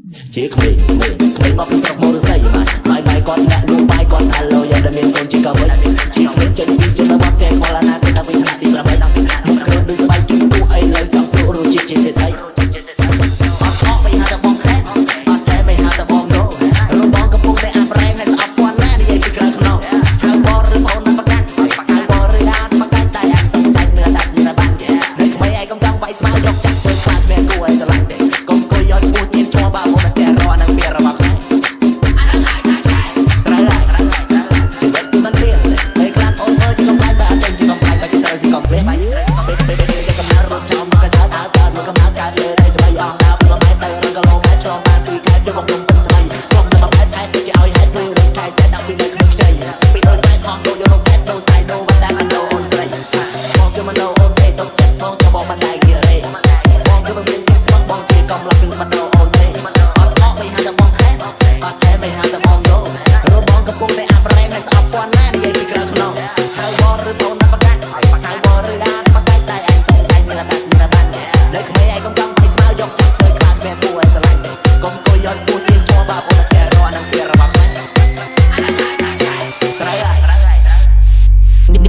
ជាក្មេងមកពីស្រុកមរស័យបាយគាត់អ្នកលូបាយគាត់ថាលោយកដែលមានកូនជាកវិជាក្មេងចេញពីជនបទចេះខ្វល់ណាគឺតាំងពីថ្នាក់ទី8មកគ្រើដូចស្បែកជូនគូអីលើចង់ព្រោះរសជាតិជាសេដ្ឋីអត់ឆ្លងមិនហៅតែបងខែអត់តែមិនហៅតែបងរបងកំពុងតែអាប់រែងឲ្យស្អប់ពាន់ណានិយាយពីក្រៅខ្នងហៅបងឬបងណាប្រកាសហៅបងឬអានប្រកាសតែអាចសំចាច់មើលតែពីណាបាននៅក្មេងឯងកំចង់បាយស្មៅយកចាក់ធ្វើខ្លាចមែនគួរឲ្យស្រឡាញ់ទេកុំគួយឲ្យពោះជាជាប់បាមកតែរអនឹងវារបស់ខ្មែរ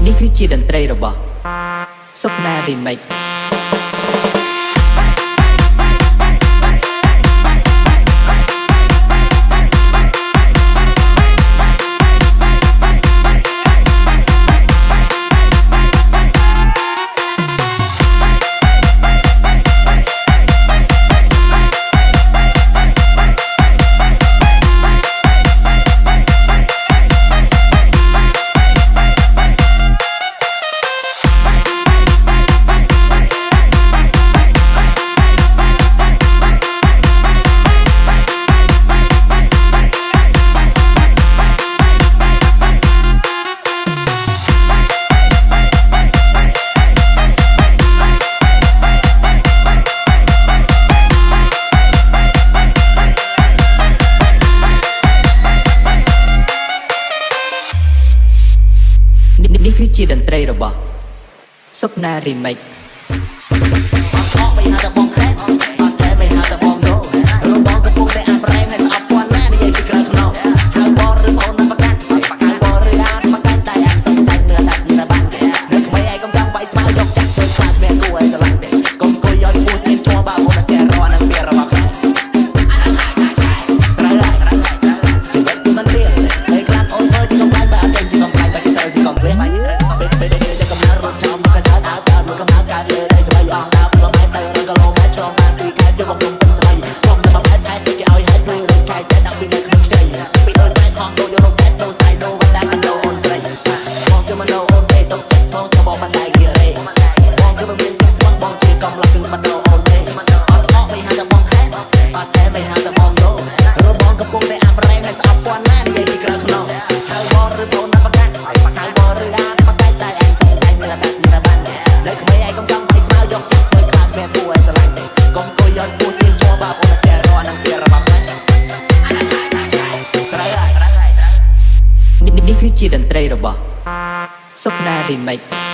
នេះគឺជាតន្ត្រីរបស់សុកណារីមិចនេះគឺជាតន្ត្រីរបស់សុកណារីមិចអត់មិនហៅតែបងខែអត់តែមិនហៅតែបងរបងកំពុងតែអាប់រែងឲ្យស្អប់ពាន់ណានិយាយពីក្រៅខ្នងហៅបងឬបងណាប្រកាសហៅបងឬអានប្រកាសតែអាចសំចាច់មើលតែពីណាបាននៅក្មេងឯងកំចង់បាយស្មៅយកចាក់ធ្វើខ្លាចមែនគួរឲ្យស្រឡាញ់ទេកុំគួយឲ្យពោះជាជាប់បាមកតែរអនឹងវារបស់ខ្មែរជីវិតគឺមិនលៀងតែខ្លាចអូនមើលជាកំប្លែងបើអត់ចេញជាកំប្លែងបើគេត្រូវស៊ីកំភ្លេះនេះគឺជាតន្ត្រីរបស់សុកណារីមិច